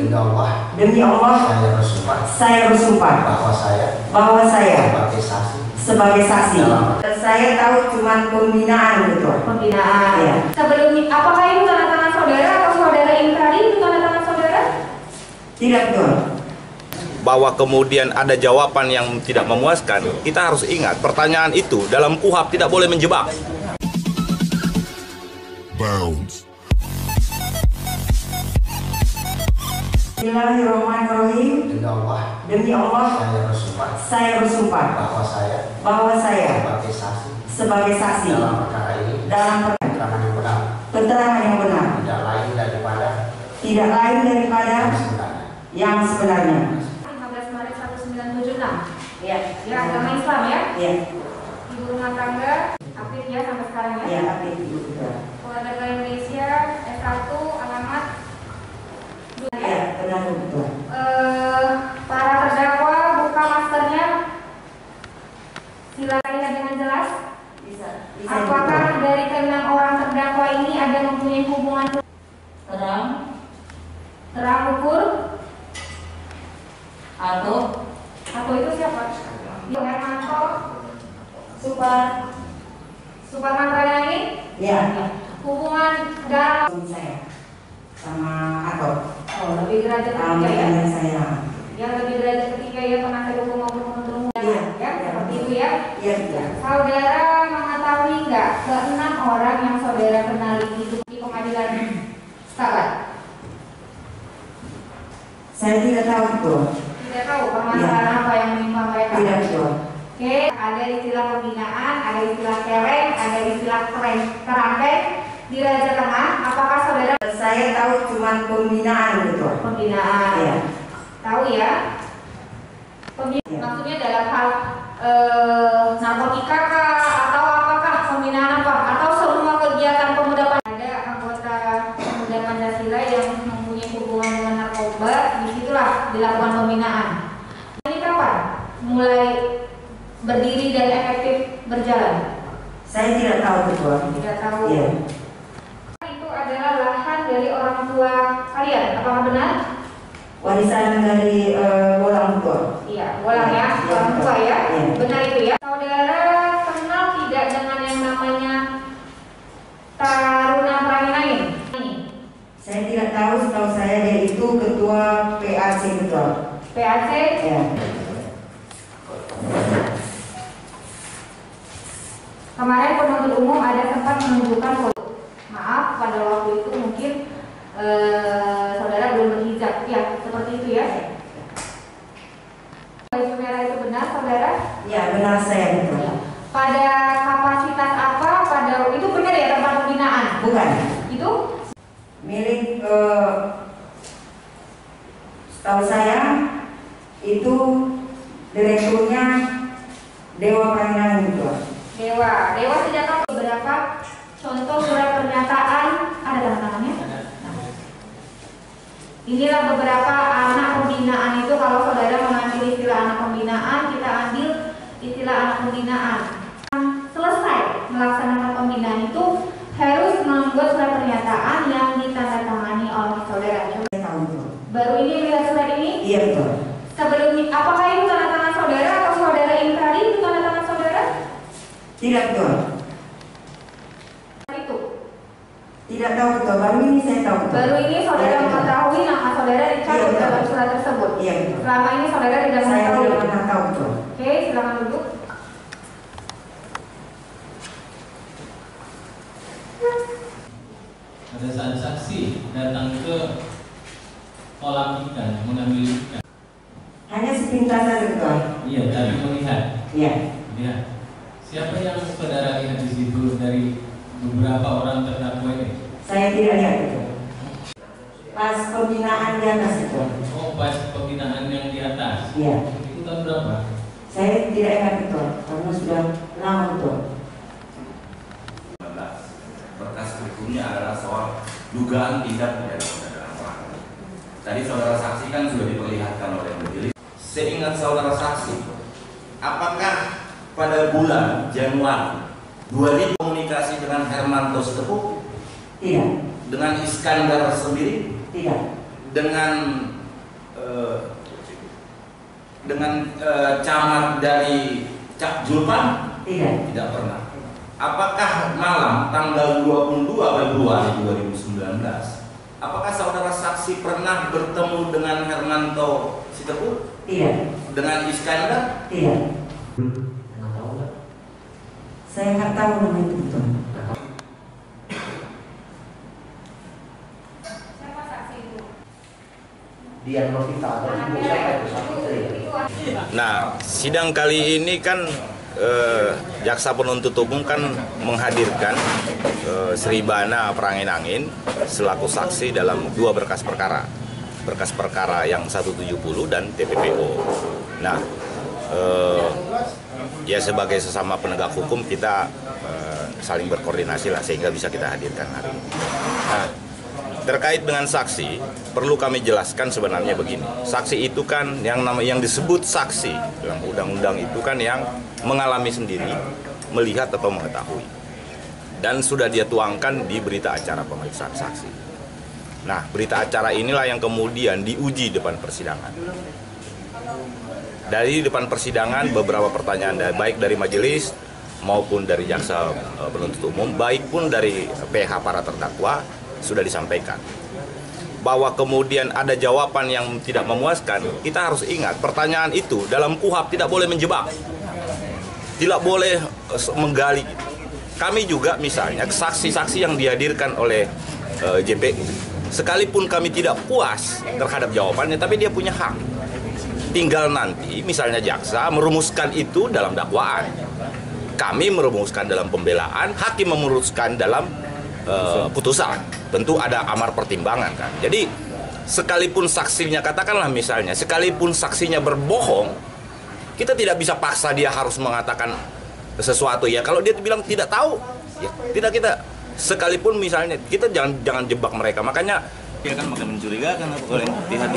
demi Allah, saya bersumpah bahwa saya sebagai saksi. Saya tahu cuma pembinaan gitu. Pembinaan. Ya. Sebelumnya, apakah itu tanda tangan saudara atau saudara ingkari itu tanda tangan saudara? Tidak betul. Bahwa kemudian ada jawaban yang tidak memuaskan, kita harus ingat pertanyaan itu dalam KUHP tidak boleh menjebak. Bounce. Bismillahirrahmanirrahim. Demi Allah, saya bersumpah bahwa saya sebagai saksi dalam keterangan yang benar, tidak lain daripada yang sebenarnya. 15 Maret 1976. Ya, Ya, agama Islam ya. ya, Ibu rumah tangga, aktif ya sampai sekarang ya. ya, tapi itu betul. Warga Indonesia, S1, alamat. Ya, benar betul. Para terdakwa buka maskernya. Silakan lihat dengan jelas. Bisa Apakah dari ke-6 orang terdakwa ini ada mempunyai hubungan terang ukur atau itu siapa? Hermanto, Suparman Pradana, ya, hubungan darah saya sama atau lebih derajat ketiga ya. saya. Yang lebih derajat ketiga ya, penasihat hukum maupun penuntut umum Iya. ya, seperti itu ya. Iya, ya. Saudara mengetahui nggak ke-6 orang yang saudara kenali itu di pengadilan Stabat? Saya tidak tahu betul. Tidak tahu permasalahan apa yang menimpa mereka. Tidak betul. Oke, ada istilah pembinaan, ada istilah kereng, ada istilah kerangkeng di Raja Tengah. Apakah saudara? Saya tahu cuma pembinaan betul. Pembinaan. Iya. Tahu ya? Iya. Maksudnya dalam hal narkotika kah atau apakah pembinaan apa? Atau semua kegiatan pemuda ada anggota pemuda Pancasila yang mempunyai hubungan dengan narkoba, disitulah dilakukan pembinaan. Ini kapan mulai berdiri dan efektif berjalan? Saya tidak tahu betul. Tidak tahu. Iya. Itu adalah lahan dari orang tua kalian, apakah benar? Warisan dari Bolang betul. Iya, bolang ya, Iya. orang tua ya. Iya. Benar itu ya. Saudara kenal tidak dengan yang namanya Taruna Praninain? Saya tidak tahu, setahu saya dia itu ketua PAC betul. PAC? Ya. Kemarin penuntut umum ada sempat menunjukkan foto. Maaf, pada waktu itu mungkin saudara belum berhijab. Ya, seperti itu ya. Baju merah itu benar, saudara? Ya, benar saya betul. Pada kapasitas apa? Pada itu benar ya tempat pembinaan? Bukan. Itu? Milik setahu saya itu direkturnya Dewa Praninain betul. Dewa sejak kapan? Beberapa contoh surat pernyataan ada tanda tangannya? Inilah beberapa anak pembinaan itu. Kalau saudara mengambil istilah anak pembinaan, kita ambil istilah anak pembinaan. Selesai melaksanakan pembinaan itu harus membuat surat pernyataan yang ditandatangani oleh saudara. Saya tahu betul. Baru ini lihat surat ini? Iya betul. Sebelumnya, apakah itu tanda tangan saudara atau saudara ingkari itu tanda tangan saudara? Tidak betul. Itu. Tidak tahu betul. Baru ini saya tahu betul. Baru ini saudara Iya, betul. mengetahui nama saudara Iya, dicatat betul. dalam surat tersebut. Iya betul. Selama ini saudara tidak Saya mengetahui. tidak pernah tahu betul. Oke, silakan duduk. Pada saat saksi datang ke kolam ikan mengambil ikan, Hanya sepintas saja betul. iya, tadi melihat, Iya. lihat. Siapa yang saudara lihat di situ dari beberapa orang terdakwa ini? Saya tidak lihat betul. Pas pembinaan di atas itu. Oh, pas pembinaan yang di atas. Iya. Itu tahun berapa? Saya tidak ingat betul karena sudah lama betul. Berkas hukumnya adalah soal dugaan tindak pidana perdagangan orang. Tadi saudara saksi kan sudah diperlihatkan oleh majelis. Seingat saudara saksi, apakah pada bulan Januari 2000 komunikasi dengan Hermanto Setepuk? Tidak. Dengan Iskandar sendiri? Tidak. dengan camat dari Cak Julpan? Tidak. Tidak pernah. Apakah malam tanggal 22 Februari 2019, apakah saudara saksi pernah bertemu dengan Hermanto Sitepu? Tidak. Dengan Iskandar? Tidak. Saya nggak tahu nama itu betul. Siapa saksi itu? Dia Novita atau ibu saya itu saksi saya. Nah, sidang kali ini kan jaksa penuntut umum kan menghadirkan Sri Bana Prangin-Angin selaku saksi dalam 2 berkas perkara. Berkas perkara yang 170 dan TPPO. Nah, ya sebagai sesama penegak hukum kita saling berkoordinasi lah sehingga bisa kita hadirkan hari ini. Nah, terkait dengan saksi, perlu kami jelaskan sebenarnya begini. Saksi itu kan yang disebut saksi dalam undang-undang itu kan yang mengalami sendiri, melihat atau mengetahui. Dan sudah dia tuangkan di berita acara pemeriksaan saksi. Nah, berita acara inilah yang kemudian diuji depan persidangan. Dari depan persidangan beberapa pertanyaan baik dari majelis maupun dari jaksa penuntut umum, baik pun dari PH para terdakwa sudah disampaikan. Bahwa kemudian ada jawaban yang tidak memuaskan, kita harus ingat pertanyaan itu dalam KUHAP tidak boleh menjebak. Tidak boleh menggali. Kami juga misalnya saksi-saksi yang dihadirkan oleh JPU, sekalipun kami tidak puas terhadap jawabannya, tapi dia punya hak. Tinggal nanti misalnya jaksa merumuskan itu dalam dakwaan. Kami merumuskan dalam pembelaan, hakim memutuskan dalam putusan. Tentu ada amar pertimbangan kan. Jadi sekalipun saksinya, katakanlah misalnya, sekalipun saksinya berbohong, kita tidak bisa paksa dia harus mengatakan sesuatu ya. Kalau dia bilang tidak tahu, ya tidak kita. Sekalipun misalnya kita jangan jebak mereka. Makanya dia kan makin mencurigakan oleh pihak